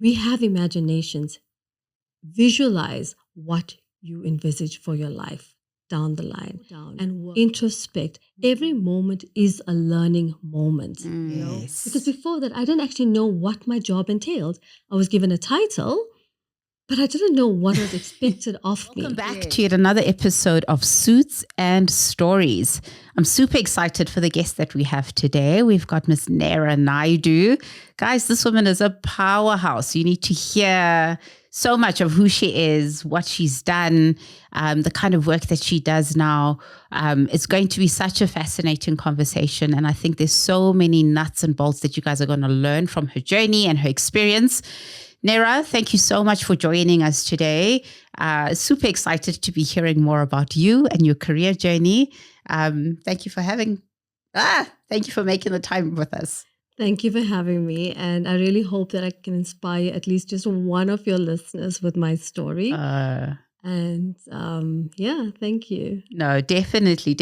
we have imaginations. Visualize what you envisage for your life down the line and introspect. Every moment is a learning moment, because before that, I didn't actually know what my job entailed. I was given a title, but I didn't know what was expected of me. Welcome back to yet another episode of Suits and Stories. I'm super excited for the guest that we have today. We've got Miss Nera Naidoo. Guys, this woman is a powerhouse. You need to hear so much of who she is, what she's done, the kind of work that she does now. It's going to be such a fascinating conversation. And I think there's so many nuts and bolts that you guys are going to learn from her journey and her experience. Nera, thank you so much for joining us today. Super excited to be hearing more about you and your career journey. Thank you for making the time with us. Thank you for having me. And I really hope that I can inspire at least just one of your listeners with my story. Thank you. No, definitely.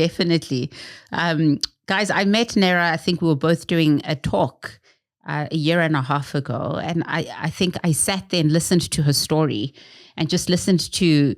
Guys, I met Nera, I think we were both doing a talk a year and a half ago. And I think I sat there and listened to her story and just listened to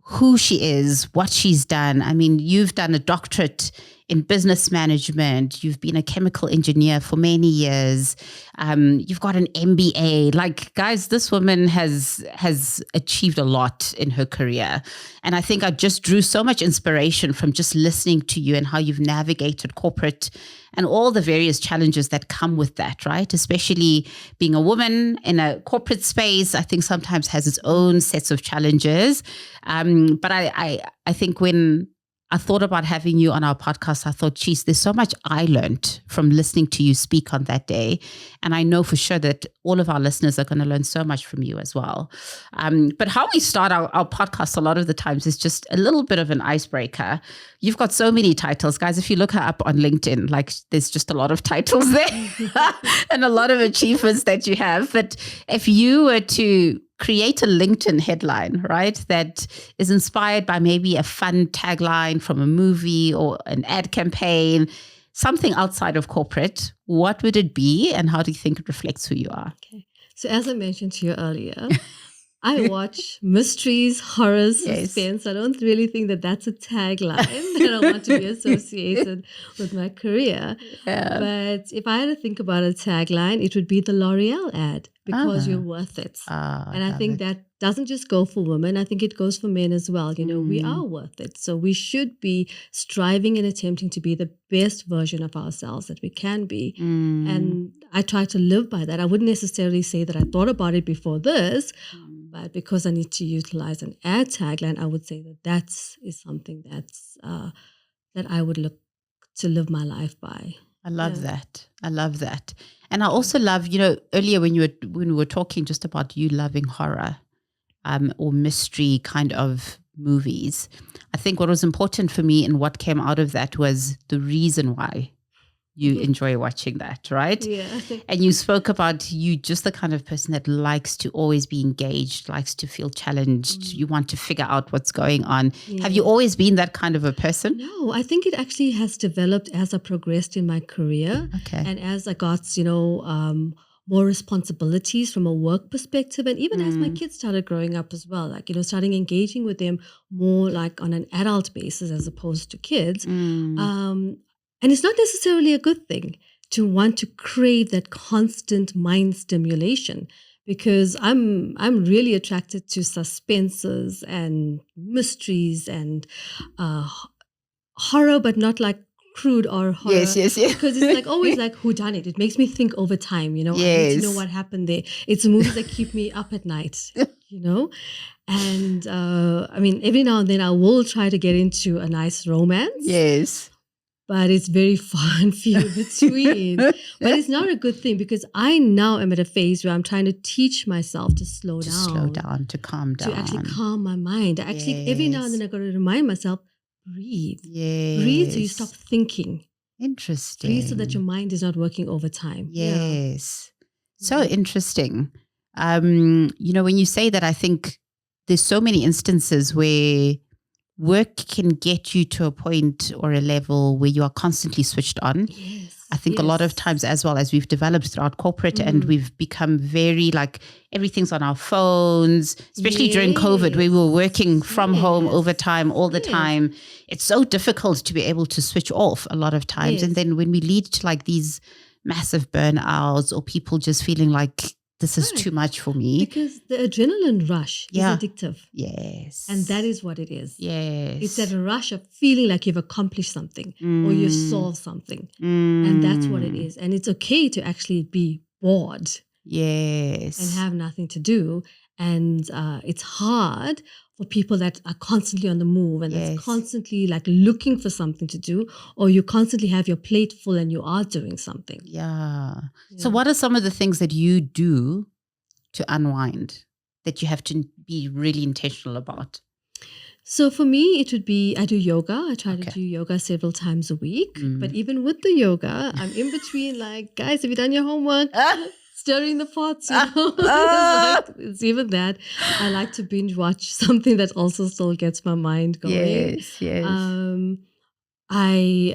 who she is, what she's done. I mean, you've done a doctorate in business management. You've been a chemical engineer for many years. You've got an MBA. Like, guys, this woman has achieved a lot in her career. And I think I just drew so much inspiration from just listening to you and how you've navigated corporate and all the various challenges that come with that, right? Especially being a woman in a corporate space, I think sometimes has its own sets of challenges. But I think when I thought about having you on our podcast, I thought, geez, there's so much I learned from listening to you speak on that day. And I know for sure that all of our listeners are going to learn so much from you as well. But how we start our podcast a lot of the times is just a little bit of an icebreaker. You've got so many titles, guys. If you look her up on LinkedIn, like there's just a lot of titles there and a lot of achievements that you have. But if you were to create a LinkedIn headline, right, that is inspired by maybe a fun tagline from a movie or an ad campaign, something outside of corporate, what would it be and how do you think it reflects who you are? Okay. So as I mentioned to you earlier, I watch mysteries, horrors, suspense. I don't really think that that's a tagline that I want to be associated with my career. Yeah. But if I had to think about a tagline, it would be the L'Oreal ad, because you're worth it. And I think that doesn't just go for women. I think it goes for men as well. You know, we are worth it. So we should be striving and attempting to be the best version of ourselves that we can be. And I try to live by that. I wouldn't necessarily say that I thought about it before this, but because I need to utilize an ad tagline, I would say that is something that's that I would look to live my life by. I love that. I love that. And I also love, earlier when we were talking just about you loving horror or mystery kind of movies, I think what was important for me and what came out of that was the reason why you enjoy watching that, right? Yeah. And you spoke about you just the kind of person that likes to always be engaged, likes to feel challenged. You want to figure out what's going on. Yeah. Have you always been that kind of a person? No, I think it actually has developed as I progressed in my career. Okay. And as I got, more responsibilities from a work perspective. And even as my kids started growing up as well, like, starting engaging with them more like on an adult basis as opposed to kids. And it's not necessarily a good thing to want to crave that constant mind stimulation, because I'm really attracted to suspenses and mysteries and horror, but not like crude or horror. Yes. Because it's like always like whodunit. It makes me think over time, I need to know what happened there. It's movies that keep me up at night, And every now and then I will try to get into a nice romance. Yes. But it's very far and few between. But it's not a good thing, because I now am at a phase where I'm trying to teach myself to slow down. To calm down. To actually calm my mind. Every now and then I got to remind myself, breathe. Yes. Breathe so you stop thinking. Interesting. Breathe so that your mind is not working overtime. Yes. Yeah. So interesting. When you say that, I think there's so many instances where work can get you to a point or a level where you are constantly switched on. Yes. I think a lot of times as well as we've developed throughout corporate and we've become very like everything's on our phones, especially during COVID where we were working from home overtime all the time. It's so difficult to be able to switch off a lot of times. And then when we lead to like these massive burnouts or people just feeling like this is too much for me. Because the adrenaline rush is addictive. Yes. And that is what it is. Yes. It's that rush of feeling like you've accomplished something or you've solved something. And that's what it is. And it's okay to actually be bored. Yes. And have nothing to do. And it's hard for people that are constantly on the move and that's constantly like looking for something to do, or you constantly have your plate full and you are doing something. Yeah. So what are some of the things that you do to unwind that you have to be really intentional about? So for me, it would be, I do yoga. I try to do yoga several times a week. But even with the yoga, I'm in between like, guys, have you done your homework? Stirring the pots, you know. It's even that. I like to binge watch something that also still gets my mind going. Yes. I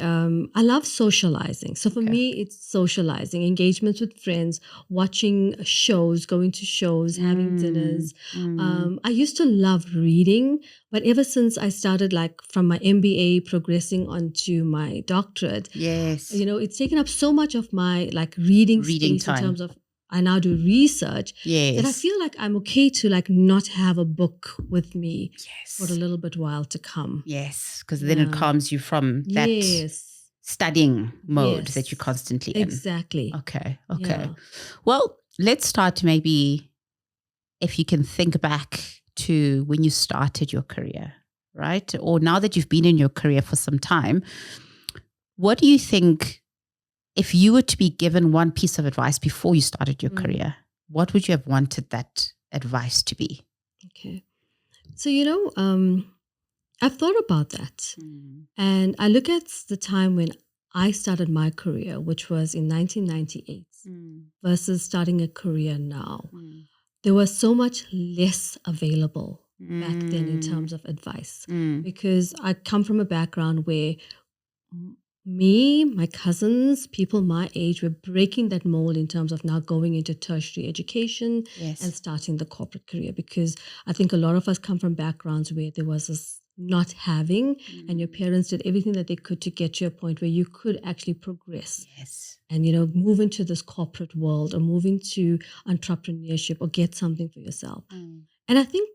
love socializing. So for me, it's socializing, engagements with friends, watching shows, going to shows, having dinners. I used to love reading, but ever since I started like from my MBA progressing onto my doctorate, you know, it's taken up so much of my like reading space time. In terms of I now do research that I feel like I'm okay to like not have a book with me for a little bit while to come. Yes, because then it calms you from that studying mode that you're constantly in. Exactly. Okay. Yeah. Well, let's start maybe if you can think back to when you started your career, right? Or now that you've been in your career for some time, what do you think? If you were to be given one piece of advice before you started your career, what would you have wanted that advice to be? Okay. So, you know, I've thought about that. And I look at the time when I started my career, which was in 1998, versus starting a career now. There was so much less available back then in terms of advice. Because I come from a background where me, my cousins, people my age were breaking that mold in terms of now going into tertiary education and starting the corporate career, because I think a lot of us come from backgrounds where there was this not having and your parents did everything that they could to get you a point where you could actually progress and, you know, move into this corporate world or move into entrepreneurship or get something for yourself. And I think,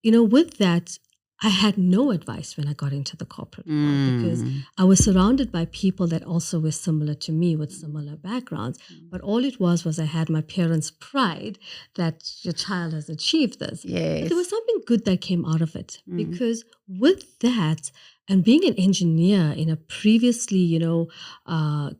you know, with that, I had no advice when I got into the corporate world because I was surrounded by people that also were similar to me with similar backgrounds. But all it was I had my parents' pride that your child has achieved this. But there was something good that came out of it because with that and being an engineer in a previously, you know,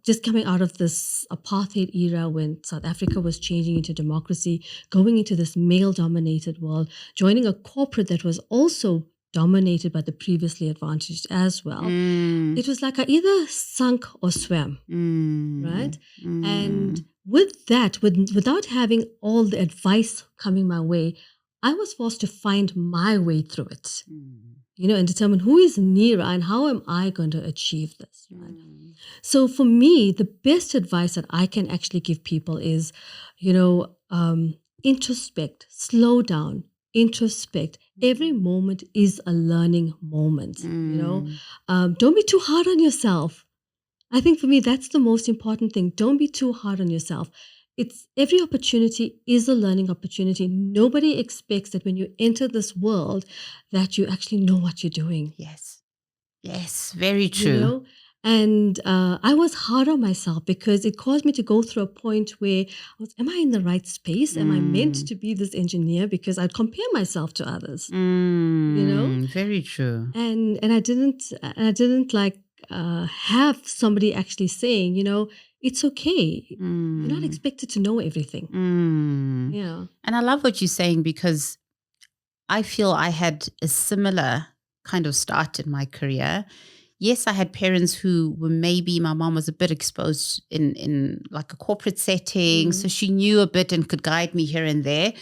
just coming out of this apartheid era when South Africa was changing into democracy, going into this male-dominated world, joining a corporate that was also dominated by the previously advantaged as well. It was like I either sunk or swam, right? And with that, without having all the advice coming my way, I was forced to find my way through it, you know, and determine who is Nera and how am I going to achieve this, right? So for me, the best advice that I can actually give people is, you know, introspect, slow down, introspect. Every moment is a learning moment, you know. Don't be too hard on yourself. I think for me, that's the most important thing. Don't be too hard on yourself. It's every opportunity is a learning opportunity. Nobody expects that when you enter this world that you actually know what you're doing. Yes, very true. You know? And I was hard on myself because it caused me to go through a point where am I in the right space? Am I meant to be this engineer? Because I'd compare myself to others, you know? Very true. And I didn't like have somebody actually saying, you know, it's okay. You're not expected to know everything. Yeah. And I love what you're saying because I feel I had a similar kind of start in my career. Yes, I had parents who were maybe, my mom was a bit exposed in like a corporate setting. So she knew a bit and could guide me here and there.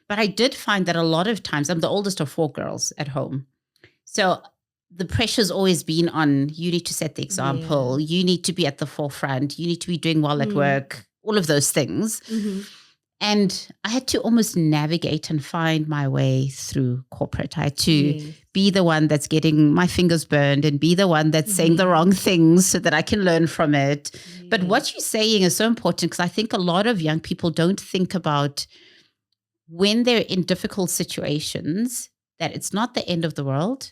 But I did find that a lot of times, I'm the oldest of 4 girls at home. So the pressure's always been on, you need to set the example, you need to be at the forefront, you need to be doing well at work, all of those things. And I had to almost navigate and find my way through corporate. I had to be the one that's getting my fingers burned and be the one that's saying the wrong things so that I can learn from it. But what you're saying is so important, because I think a lot of young people don't think about when they're in difficult situations, that it's not the end of the world.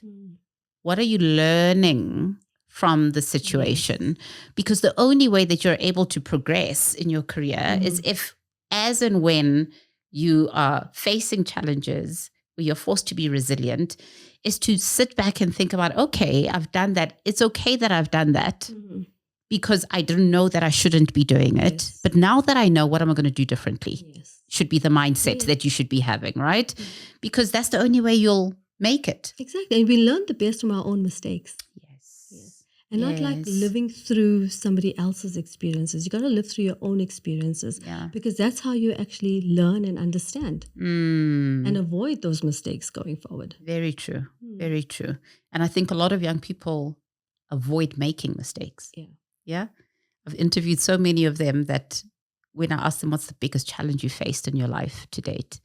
What are you learning from the situation? Because the only way that you're able to progress in your career is if, as and when you are facing challenges where you're forced to be resilient, is to sit back and think about, okay, I've done that. It's okay that I've done that because I didn't know that I shouldn't be doing it. But now that I know, what am I going to do differently? Should be the mindset that you should be having, right? Because that's the only way you'll make it. Exactly. And we learn the best from our own mistakes. And not like living through somebody else's experiences. You got to live through your own experiences because that's how you actually learn and understand and avoid those mistakes going forward. Very true. Very true. And I think a lot of young people avoid making mistakes. Yeah. I've interviewed so many of them that when I asked them, what's the biggest challenge you faced in your life to date?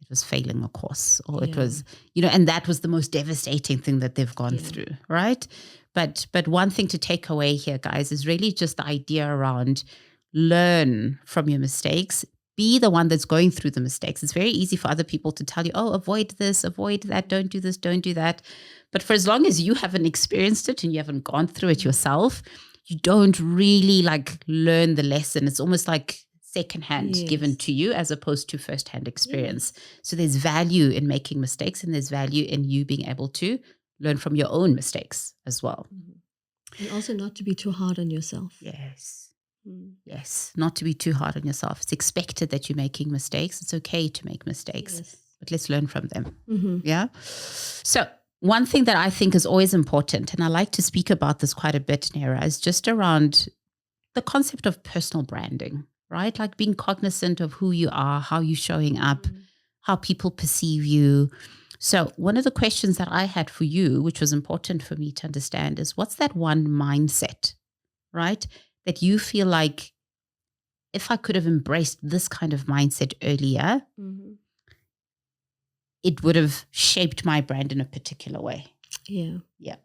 It was failing a course, or it was, and that was the most devastating thing that they've gone through, right? But one thing to take away here, guys, is really just the idea around learn from your mistakes. Be the one that's going through the mistakes. It's very easy for other people to tell you, oh, avoid this, avoid that, don't do this, don't do that. But for as long as you haven't experienced it and you haven't gone through it yourself, you don't really learn the lesson. It's almost like secondhand given to you as opposed to firsthand experience. So there's value in making mistakes, and there's value in you being able to learn from your own mistakes as well. And also not to be too hard on yourself. Yes, not to be too hard on yourself. It's expected that you're making mistakes. It's okay to make mistakes, but let's learn from them. Yeah. So one thing that I think is always important, and I like to speak about this quite a bit, Nera, is just around the concept of personal branding, right? Like being cognizant of who you are, how you're showing up, how people perceive you. So one of the questions that I had for you, which was important for me to understand, is what's that one mindset, right, that you feel like, if I could have embraced this kind of mindset earlier, it would have shaped my brand in a particular way? Yeah.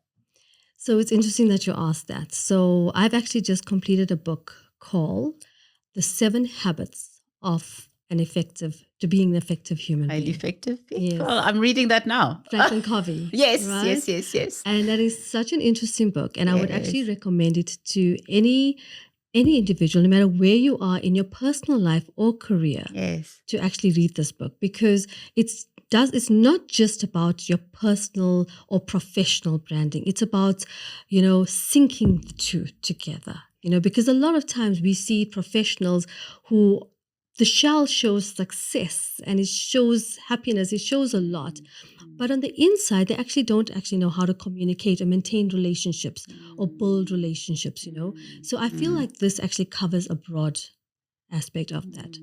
So it's interesting that you asked that. So I've actually just completed a book called The 7 Habits of being an effective human being. Highly effective people. Yes. Well, I'm reading that now. Franklin Covey. Yes. And that is such an interesting book. And I would actually recommend it to any individual, no matter where you are in your personal life or career, to actually read this book, because it's not just about your personal or professional branding. It's about, syncing the two together, because a lot of times we see professionals who the shell shows success and it shows happiness, it shows a lot. But on the inside, they actually don't know how to communicate or maintain relationships or build relationships, So I feel like this actually covers a broad aspect of that.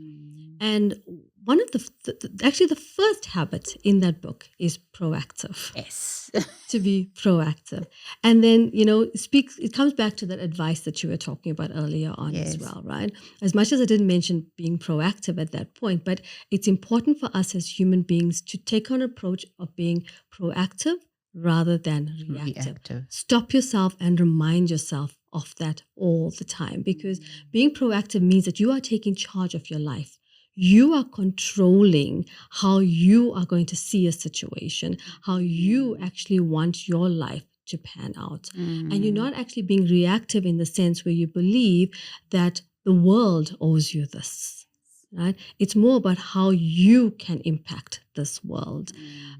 And one of the first habit in that book is proactive. Yes. To be proactive. And then, it comes back to that advice that you were talking about earlier on as well, right? As much as I didn't mention being proactive at that point, but it's important for us as human beings to take on an approach of being proactive rather than reactive. Stop yourself and remind yourself of that all the time, because being proactive means that you are taking charge of your life. You are controlling how you are going to see a situation, how you actually want your life to pan out. And you're not actually being reactive in the sense where you believe that the world owes you this, right? It's more about how you can impact this world.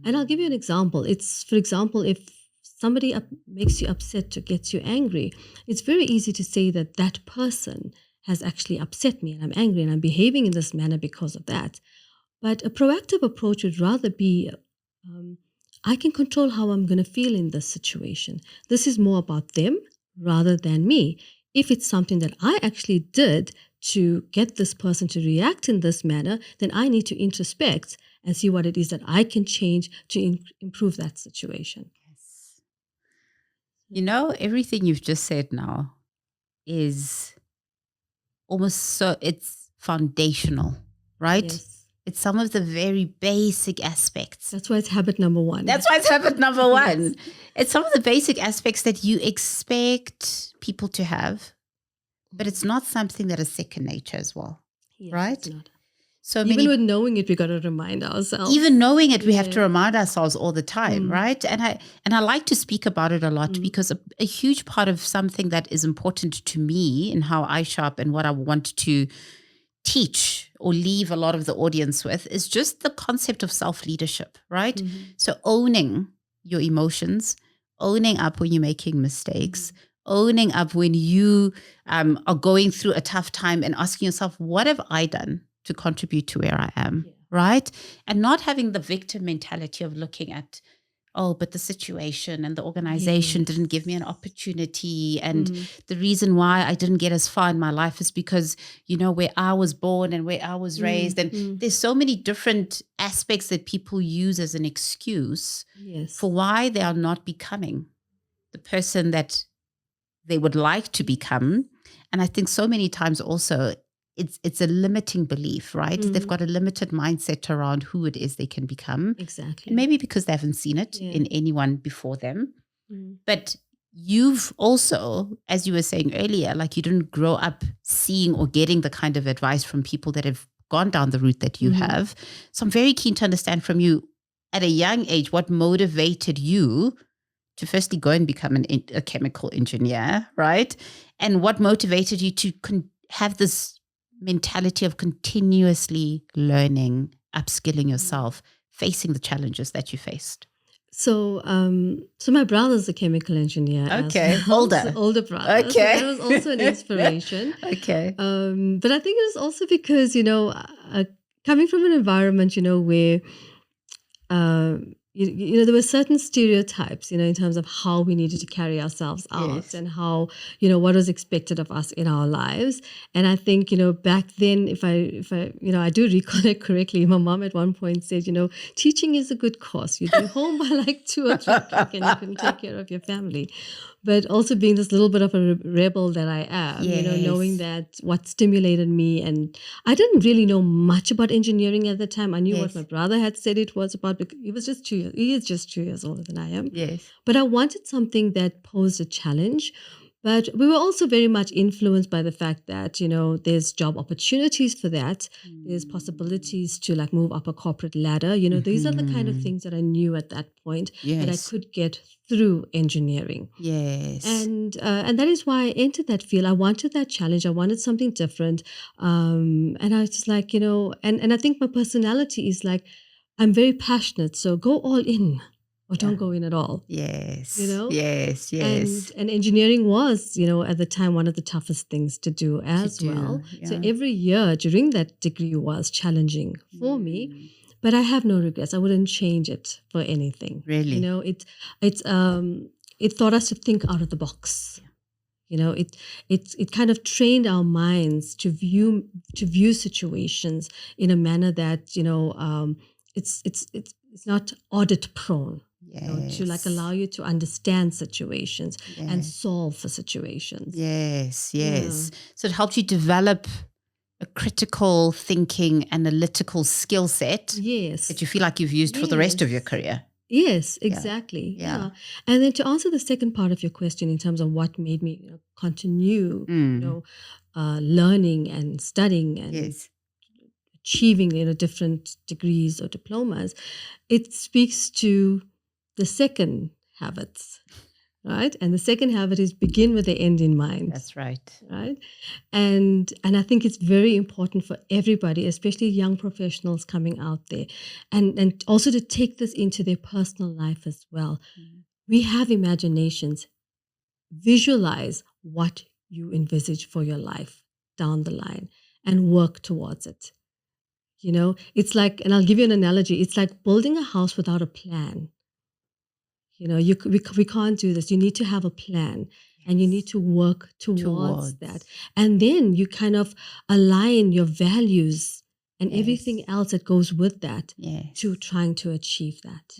And I'll give you an example. It's, for example, if somebody makes you upset or gets you angry, it's very easy to say that person has actually upset me and I'm angry and I'm behaving in this manner because of that. But a proactive approach would rather be, I can control how I'm going to feel in this situation. This is more about them rather than me. If it's something that I actually did to get this person to react in this manner, then I need to introspect and see what it is that I can change to improve that situation. You know, everything you've just said now is almost so, it's foundational, right? Yes. It's some of the very basic aspects. That's why it's habit number one. That's why it's habit number one. Yes. It's some of the basic aspects that you expect people to have, but it's not something that is second nature as well, Yes, right? It's not. So even with knowing it, we got to remind ourselves. Even knowing it, we have to remind ourselves all the time, right? And I like to speak about it a lot because a huge part of something that is important to me in how I shop and what I want to teach or leave a lot of the audience with is just the concept of self-leadership, right? So owning your emotions, owning up when you're making mistakes, owning up when you are going through a tough time and asking yourself, what have I done to contribute to where I am, right? And not having the victim mentality of looking at, oh, but the situation and the organization didn't give me an opportunity. And the reason why I didn't get as far in my life is because, you know, where I was born and where I was raised. And there's so many different aspects that people use as an excuse for why they are not becoming the person that they would like to become. And I think so many times also it's a limiting belief, right? They've got a limited mindset around who it is they can become. Exactly. And maybe because they haven't seen it in anyone before them. But you've also, as you were saying earlier, like you didn't grow up seeing or getting the kind of advice from people that have gone down the route that you have. So I'm very keen to understand from you at a young age, what motivated you to firstly go and become a chemical engineer, right? And what motivated you to have this mentality of continuously learning, upskilling yourself, facing the challenges that you faced? So, so my brother's a chemical engineer. Okay, as well. Older brother. Okay, so that was also an inspiration. Okay, but I think it was also because coming from an environment where there were certain stereotypes, in terms of how we needed to carry ourselves out and how, what was expected of us in our lives. And I think, back then, if I do recollect correctly, my mom at one point said, teaching is a good course. You'd be home by like 2 or 3 o'clock and you can take care of your family. But also being this little bit of a rebel that I am, knowing that what stimulated me. And I didn't really know much about engineering at the time. I knew what my brother had said it was about, because he was just 2 years. He is just 2 years older than I am. But I wanted something that posed a challenge. But we were also very much influenced by the fact that, there's job opportunities for that. There's possibilities to like move up a corporate ladder. These are the kind of things that I knew at that point that I could get through engineering. And that is why I entered that field. I wanted that challenge. I wanted something different. And I was just like, and I think my personality is like, I'm very passionate. So go all in. Or don't go in at all. Yes. And engineering was, at the time, one of the toughest things to do as well. So every year during that degree was challenging for me, but I have no regrets. I wouldn't change it for anything. Really? It taught us to think out of the box. It kind of trained our minds to view situations in a manner that, it's not audit prone. To like allow you to understand situations and solve for situations. Yes. So it helped you develop a critical thinking, analytical skill set. That you feel like you've used for the rest of your career. Yes, exactly. Yeah. And then to answer the second part of your question in terms of what made me continue, learning and studying and achieving, different degrees or diplomas, it speaks to the second habits, right? And the second habit is begin with the end in mind. That's right. Right? And I think it's very important for everybody, especially young professionals coming out there, and also to take this into their personal life as well. We have imaginations. Visualize what you envisage for your life down the line and work towards it. It's like, and I'll give you an analogy, it's like building a house without a plan. We can't do this. You need to have a plan and you need to work towards that. And then you kind of align your values and everything else that goes with that to trying to achieve that.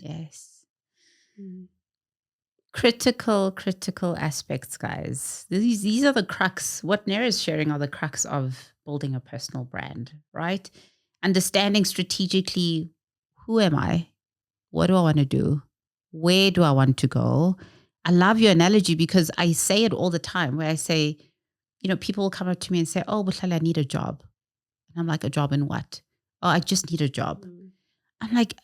Critical aspects, guys. These are the crux. What Nera is sharing are the crux of building a personal brand, right? Understanding strategically, who am I? What do I want to do? Where do I want to go? I love your analogy because I say it all the time where I say, people will come up to me and say, oh, Buhlali, I need a job. And I'm like, a job in what? Oh, I just need a job. I'm like,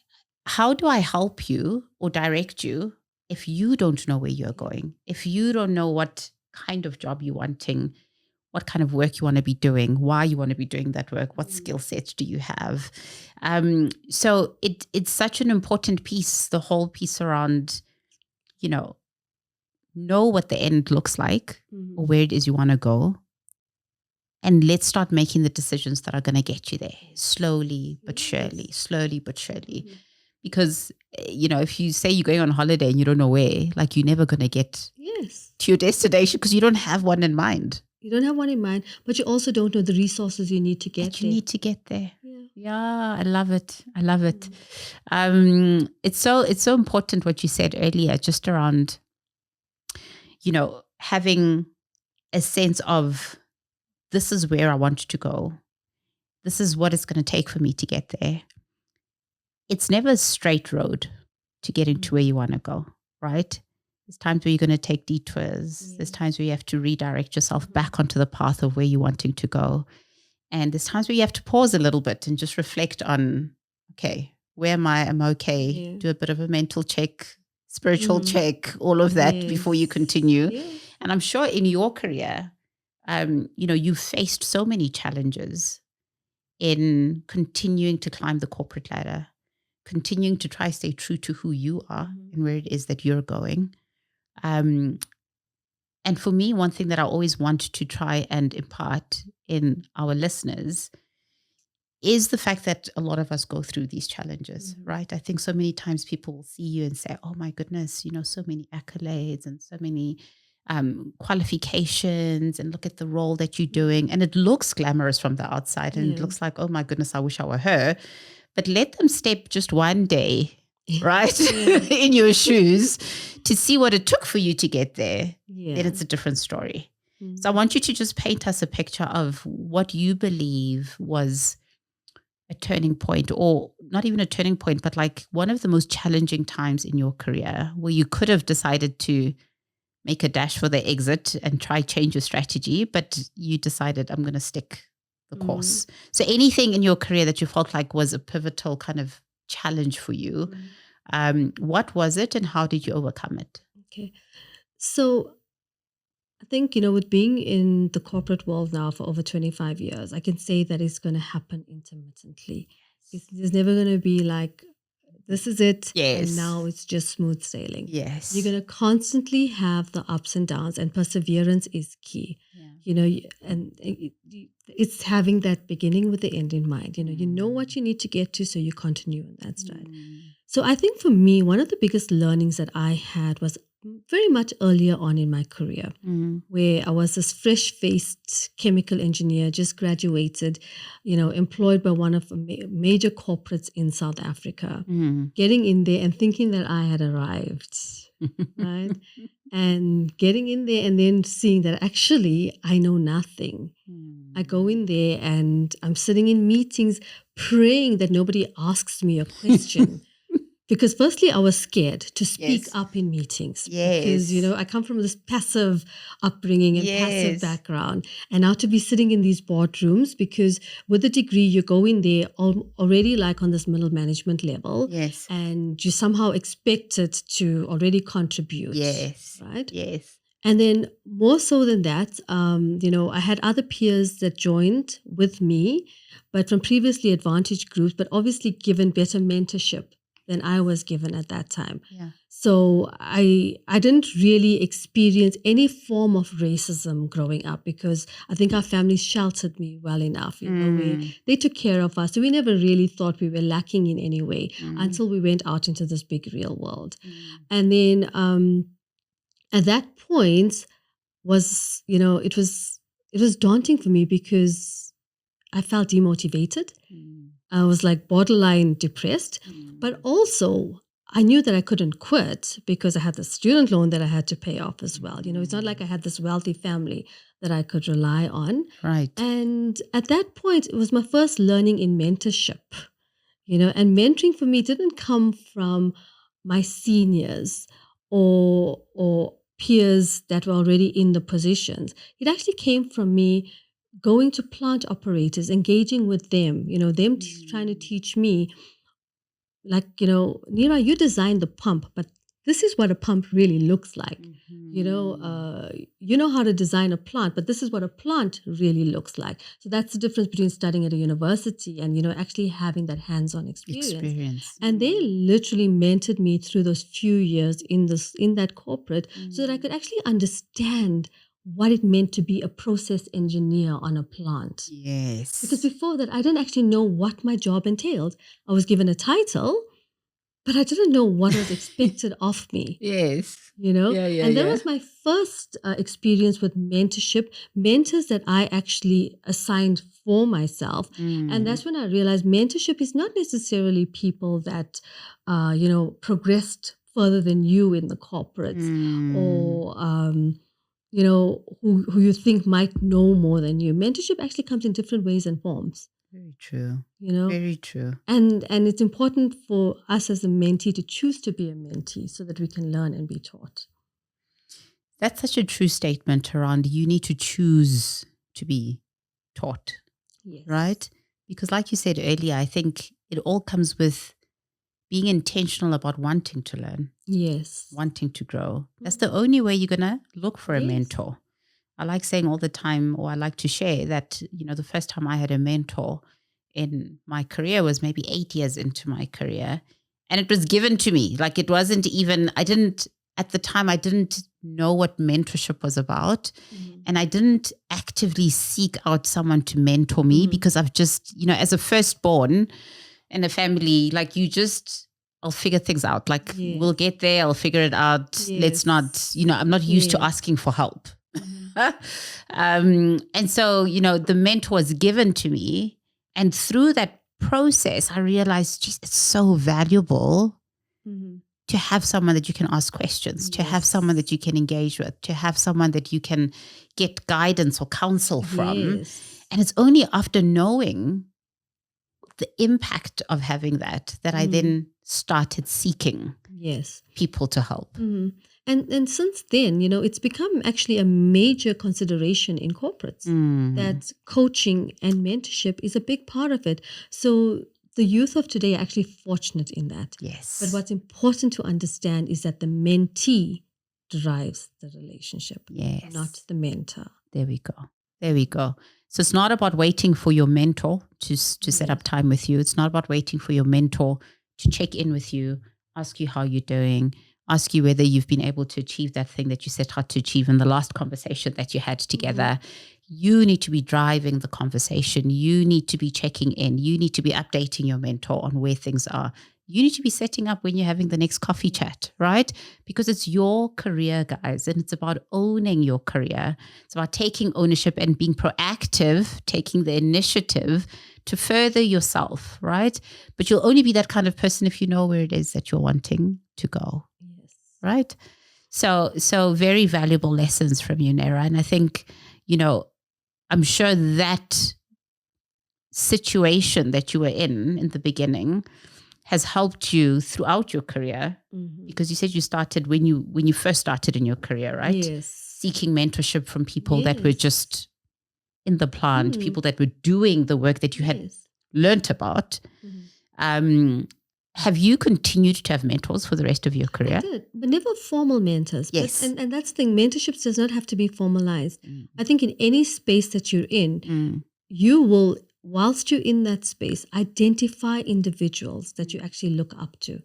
how do I help you or direct you if you don't know where you're going? If you don't know what kind of job you're wanting, what kind of work you want to be doing, why you want to be doing that work, what skill sets do you have? So it's such an important piece, the whole piece around, know what the end looks like or where it is you want to go. And let's start making the decisions that are going to get you there slowly but surely. Because, if you say you're going on holiday and you don't know where, like you're never going to get to your destination because you don't have one in mind. You don't have one in mind, but you also don't know the resources you need to get there. You need to get there. Yeah, I love it. It's so important what you said earlier, just around, having a sense of this is where I want to go. This is what it's going to take for me to get there. It's never a straight road to getting to where you want to go, right? There's times where you're going to take detours. There's times where you have to redirect yourself back onto the path of where you're wanting to go. And there's times where you have to pause a little bit and just reflect on, okay, where am I? I'm okay. Yeah. Do a bit of a mental check, spiritual check, all of that before you continue. Yeah. And I'm sure in your career, you've faced so many challenges in continuing to climb the corporate ladder, continuing to try stay true to who you are and where it is that you're going. And for me, one thing that I always want to try and impart in our listeners is the fact that a lot of us go through these challenges, right? I think so many times people will see you and say, oh my goodness, so many accolades and so many qualifications, and look at the role that you're doing. And it looks glamorous from the outside and it looks like, oh my goodness, I wish I were her. But let them step just one day, right, in your shoes to see what it took for you to get there. Then it's a different story. So I want you to just paint us a picture of what you believe was a turning point, or not even a turning point, but like one of the most challenging times in your career where you could have decided to make a dash for the exit and try change your strategy, but you decided, I'm going to stick the course. So anything in your career that you felt like was a pivotal kind of challenge for you, what was it and how did you overcome it? Okay. So I think, with being in the corporate world now for over 25 years, I can say that it's going to happen intermittently. There's never going to be like, this is it, and now it's just smooth sailing. Yes. You're going to constantly have the ups and downs, and perseverance is key. And it's having that beginning with the end in mind. You know what you need to get to, so you continue on that stride. So I think for me, one of the biggest learnings that I had was very much earlier on in my career, where I was this fresh-faced chemical engineer, just graduated, employed by one of the major corporates in South Africa, getting in there and thinking that I had arrived, right? And getting in there and then seeing that actually I know nothing. I go in there and I'm sitting in meetings praying that nobody asks me a question. Because firstly, I was scared to speak up in meetings because, I come from this passive upbringing and passive background. And now to be sitting in these boardrooms, because with a degree, you go in there already like on this middle management level. Yes. And you somehow expected to already contribute. Yes. Right? Yes. And then more so than that, I had other peers that joined with me, but from previously advantaged groups, but obviously given better mentorship than I was given at that time. Yeah. So I didn't really experience any form of racism growing up because I think our family sheltered me well enough. They took care of us. So we never really thought we were lacking in any way until we went out into this big real world. And then at that point was, it was daunting for me because I felt demotivated. I was like borderline depressed, but also I knew that I couldn't quit because I had the student loan that I had to pay off as well. It's not like I had this wealthy family that I could rely on. Right. And at that point, it was my first learning in mentorship, and mentoring for me didn't come from my seniors or peers that were already in the positions. It actually came from me going to plant operators, engaging with them, them trying to teach me, like, Nera, you designed the pump, but this is what a pump really looks like. You know how to design a plant, but this is what a plant really looks like. So that's the difference between studying at a university and, actually having that hands-on experience. And they literally mentored me through those few years in that corporate so that I could actually understand what it meant to be a process engineer on a plant. Yes. Because before that, I didn't actually know what my job entailed. I was given a title, but I didn't know what was expected of me. Yes. And that was my first experience with mentorship, mentors that I actually assigned for myself. And that's when I realized mentorship is not necessarily people that, progressed further than you in the corporates or, who you think might know more than you. Mentorship actually comes in different ways and forms. Very true. Very true. And it's important for us as a mentee to choose to be a mentee so that we can learn and be taught. That's such a true statement around you need to choose to be taught. Yes. Right? Because like you said earlier, I think it all comes with being intentional about wanting to learn. Yes. Wanting to grow. That's the only way you're going to look for a mentor. I like saying all the time, or I like to share that, the first time I had a mentor in my career was maybe 8 years into my career. And it was given to me. Like it wasn't even, at the time, I didn't know what mentorship was about. And I didn't actively seek out someone to mentor me because I've just, as a firstborn in a family, like I'll figure things out. Like we'll get there, I'll figure it out. Yes. Let's not, I'm not used to asking for help. And so, the mentor was given to me. And through that process, I realized, geez, it's so valuable to have someone that you can ask questions, to have someone that you can engage with, to have someone that you can get guidance or counsel from. Yes. And it's only after knowing the impact of having that I then started seeking people to help. And since then, it's become actually a major consideration in corporates that coaching and mentorship is a big part of it. So the youth of today are actually fortunate in that. Yes. But what's important to understand is that the mentee drives the relationship, not the mentor. There we go. So it's not about waiting for your mentor to set up time with you. It's not about waiting for your mentor to check in with you, ask you how you're doing, ask you whether you've been able to achieve that thing that you set out to achieve in the last conversation that you had together. You need to be driving the conversation. You need to be checking in. You need to be updating your mentor on where things are. You need to be setting up when you're having the next coffee chat, right? Because it's your career, guys, and it's about owning your career. It's about taking ownership and being proactive, taking the initiative to further yourself, right? But you'll only be that kind of person if you know where it is that you're wanting to go, right? So very valuable lessons from you, Nera. And I think, I'm sure that situation that you were in the beginning has helped you throughout your career, because you said you started when you first started in your career, right? Yes. Seeking mentorship from people that were just in the plant, people that were doing the work that you had learnt about. Have you continued to have mentors for the rest of your career? I did, but never formal mentors. Yes. But, and that's the thing, mentorship does not have to be formalized. I think in any space that you're in, you will, whilst you're in that space, identify individuals that you actually look up to.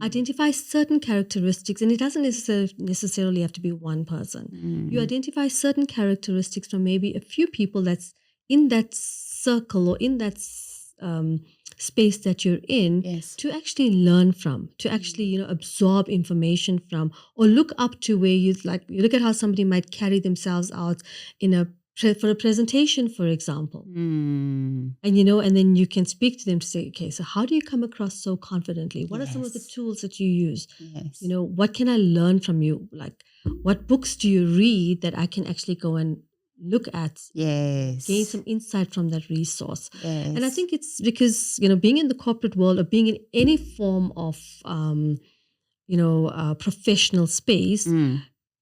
Identify certain characteristics, and it doesn't necessarily have to be one person. You identify certain characteristics from maybe a few people that's in that circle or in that space that you're in, to actually learn from, to actually absorb information from, or look up to, where you look at how somebody might carry themselves out in a for a presentation, for example. Mm. And, and then you can speak to them to say, okay, so how do you come across so confidently? What are some of the Yes. tools that you use? Yes. What can I learn from you? Like, what books do you read that I can actually go and look at? Yes. Gain some insight from that resource. Yes. And I think it's because, being in the corporate world or being in any form of, professional space,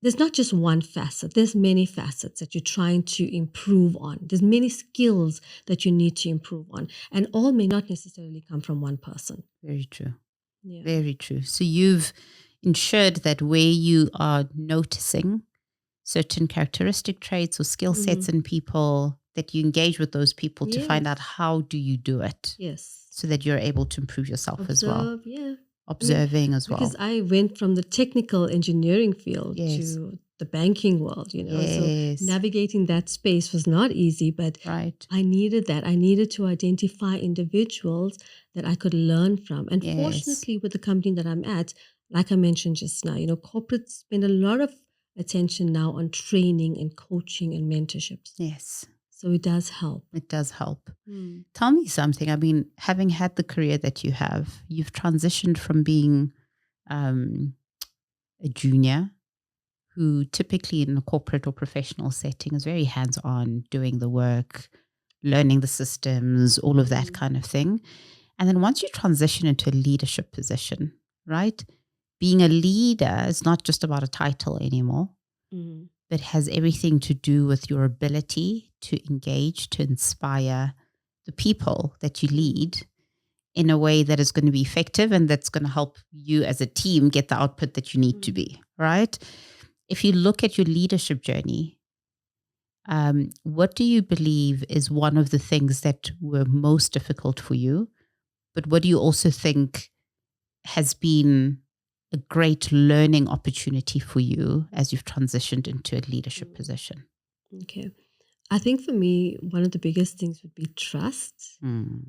there's not just one facet. There's many facets that you're trying to improve on. There's many skills that you need to improve on. And all may not necessarily come from one person. Very true. Yeah. Very true. So you've ensured that where you are noticing certain characteristic traits or skill sets in people, that you engage with those people to find out how do you do it. Yes. So that you're able to improve yourself as well. Yeah. Observing as well. Because I went from the technical engineering field to the banking world, so navigating that space was not easy, but I needed that. I needed to identify individuals that I could learn from. And fortunately, with the company that I'm at, like I mentioned just now, corporates spend a lot of attention now on training and coaching and mentorships. Yes. So it does help. It does help. Tell me something. I mean, having had the career that you have, you've transitioned from being a junior who typically in a corporate or professional setting is very hands-on, doing the work, learning the systems, all of that kind of thing. And then once you transition into a leadership position, right? Being a leader is not just about a title anymore. But has everything to do with your ability to engage, to inspire the people that you lead in a way that is going to be effective and that's going to help you as a team get the output that you need to be, right? If you look at your leadership journey, what do you believe is one of the things that were most difficult for you? But what do you also think has been a great learning opportunity for you as you've transitioned into a leadership position? Okay. I think for me, one of the biggest things would be trust,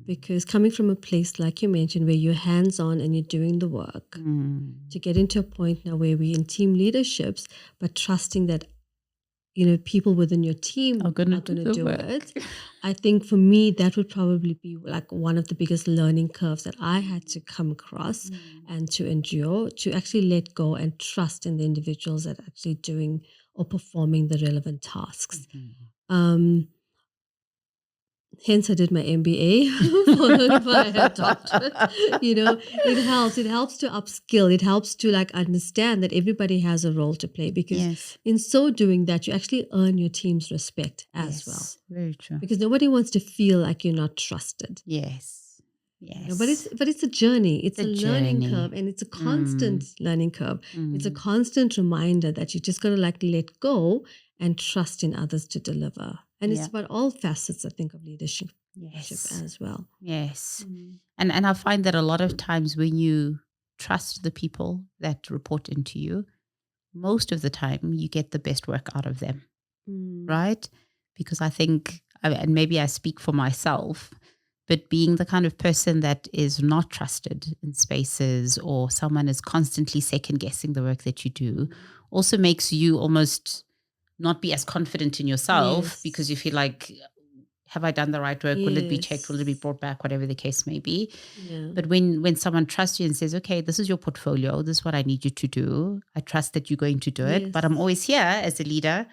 because coming from a place like you mentioned, where you're hands-on and you're doing the work, to get into a point now where we're in team leaderships, but trusting that people within your team are going to do it. I think for me, that would probably be like one of the biggest learning curves that I had to come across and to endure, to actually let go and trust in the individuals that are actually doing or performing the relevant tasks. Hence, I did my MBA, followed by a doctorate. It helps to upskill. It helps to understand that everybody has a role to play, because in so doing that, you actually earn your team's respect as well. Very true. Because nobody wants to feel like you're not trusted. Yes. But it's a journey. It's a learning curve, and it's a constant learning curve. It's a constant reminder that you just got to let go and trust in others to deliver. And it's about all facets, I think, of leadership as well. Yes. And I find that a lot of times when you trust the people that report into you, most of the time you get the best work out of them, right? Because I think, and maybe I speak for myself, but being the kind of person that is not trusted in spaces, or someone is constantly second guessing the work that you do, also makes you almost not be as confident in yourself, because you feel like, have I done the right work? Will it be checked? Will it be brought back? Whatever the case may be. But when someone trusts you and says, okay, this is your portfolio, this is what I need you to do, I trust that you're going to do it, but I'm always here as a leader.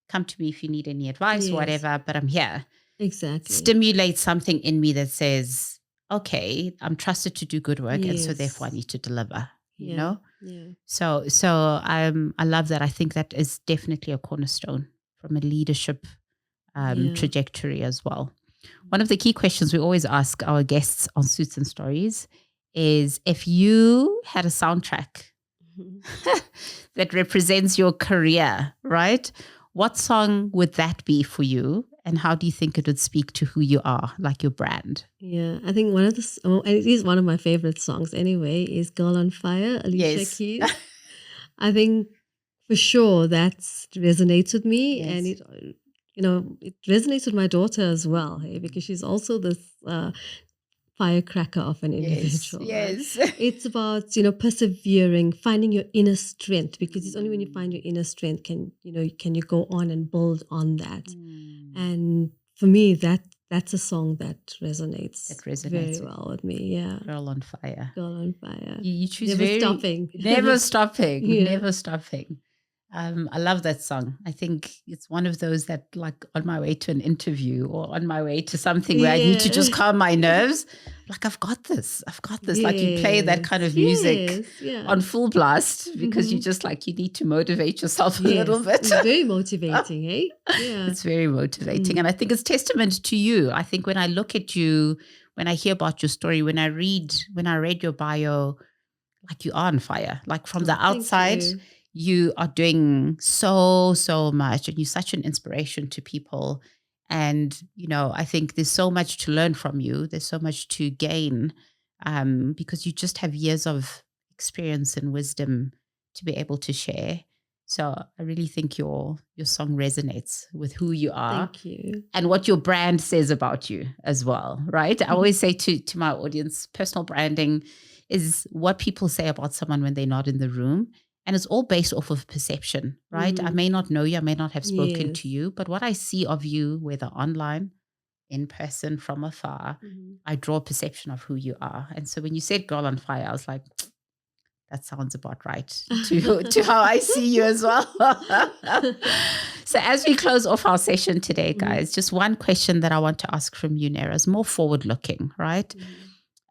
Come to me if you need any advice, whatever, but I'm here. Exactly. Stimulate something in me that says, okay, I'm trusted to do good work, and so therefore I need to deliver. You know? Yeah. So I love that. I think that is definitely a cornerstone from a leadership trajectory as well. One of the key questions we always ask our guests on Suits and Stories is, if you had a soundtrack that represents your career, right? What song would that be for you? And how do you think it would speak to who you are, like your brand? Yeah, I think and it is one of my favorite songs anyway, is Girl on Fire, Alicia Keys. I think for sure that resonates with me, and it resonates with my daughter as well, because she's also this firecracker of an Yes, individual. Right? yes. It's about, persevering, finding your inner strength, because it's only when you find your inner strength can you go on and build on that. And for me, that's a song that resonates very well with me. Yeah. Girl on Fire. Girl on Fire. You choose Never stopping. Never stopping. Yeah. Never stopping. I love that song. I think it's one of those that, like, on my way to an interview or on my way to something where I need to just calm my nerves, like, I've got this. Yes. Like, you play that kind of music on full blast because you just, like, you need to motivate yourself a little bit. It's very motivating, eh? Yeah. It's very motivating. And I think it's testament to you. I think when I look at you, when I hear about your story, when I read your bio, like, you are on fire. Like, from the outside, you are doing so much, and you're such an inspiration to people. And, I think there's so much to learn from you. There's so much to gain, because you just have years of experience and wisdom to be able to share. So I really think your song resonates with who you are. Thank you. And what your brand says about you as well, right? I always say to my audience, personal branding is what people say about someone when they're not in the room. And it's all based off of perception, right? I may not know you, I may not have spoken to you, but what I see of you, whether online, in person, from afar, I draw a perception of who you are. And so when you said Girl on Fire, I was like, that sounds about right to how I see you as well. So as we close off our session today, guys, just one question that I want to ask from you, Nera, is more forward-looking, right?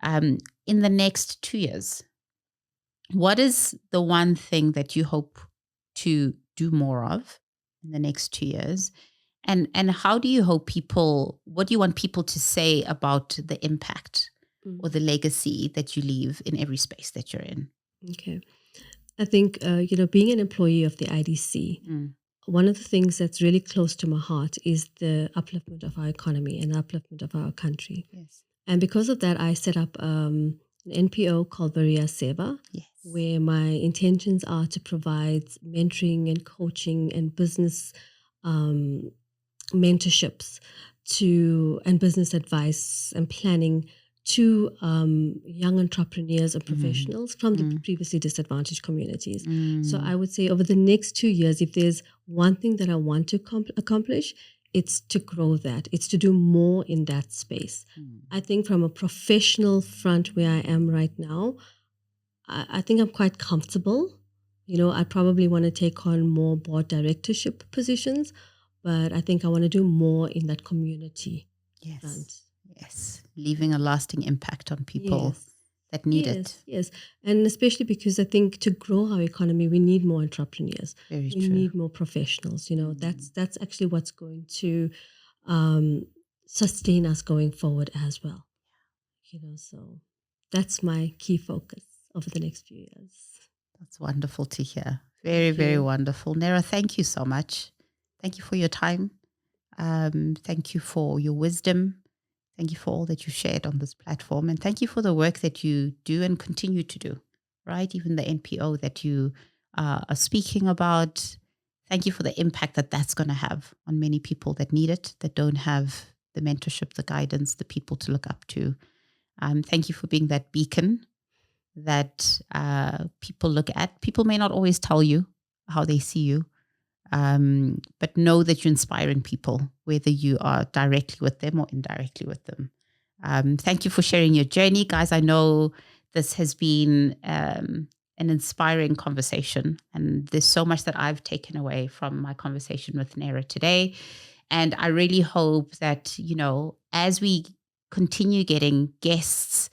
In the next 2 years, what is the one thing that you hope to do more of in the next 2 years? And how do you hope what do you want people to say about the impact or the legacy that you leave in every space that you're in? Okay. I think, being an employee of the IDC, one of the things that's really close to my heart is the upliftment of our economy and the upliftment of our country. Yes. And because of that, I set up an NPO called Varia Seva, where my intentions are to provide mentoring and coaching and business mentorships and business advice and planning to young entrepreneurs and professionals from the previously disadvantaged communities. So I would say over the next 2 years, if there's one thing that I want to accomplish, it's to grow that. It's to do more in that space. I think from a professional front where I am right now, I think I'm quite comfortable. I probably want to take on more board directorship positions, but I think I want to do more in that community front. Yes, leaving a lasting impact on people that need it. Yes, and especially because I think to grow our economy, we need more entrepreneurs. We need more professionals. That's actually what's going to sustain us going forward as well. So that's my key focus over the next few years. That's wonderful to hear. Very, very wonderful. Nera, thank you so much. Thank you for your time. Thank you for your wisdom. Thank you for all that you shared on this platform. And thank you for the work that you do and continue to do, right? Even the NPO that you are speaking about. Thank you for the impact that that's going to have on many people that need it, that don't have the mentorship, the guidance, the people to look up to. Thank you for being that beacon that people look at. People may not always tell you how they see you, but know that you're inspiring people, whether you are directly with them or indirectly with them. Thank you for sharing your journey, guys. I know this has been an inspiring conversation, and there's so much that I've taken away from my conversation with Nera today. And I really hope that, as we continue getting guests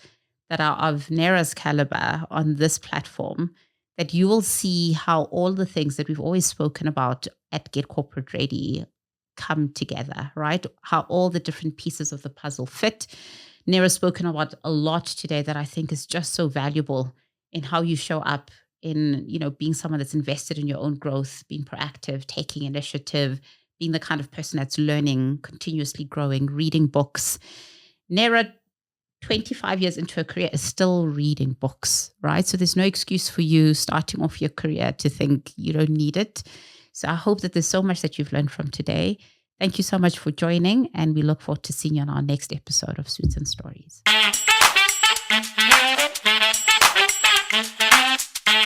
that are of Nera's caliber on this platform, that you will see how all the things that we've always spoken about at Get Corporate Ready come together, right? How all the different pieces of the puzzle fit. Nera's spoken about a lot today that I think is just so valuable in how you show up in, being someone that's invested in your own growth, being proactive, taking initiative, being the kind of person that's learning, continuously growing, reading books. Nera, 25 years into her career, is still reading books, right? So there's no excuse for you starting off your career to think you don't need it. So I hope that there's so much that you've learned from today. Thank you so much for joining, and we look forward to seeing you on our next episode of Suits and Stories.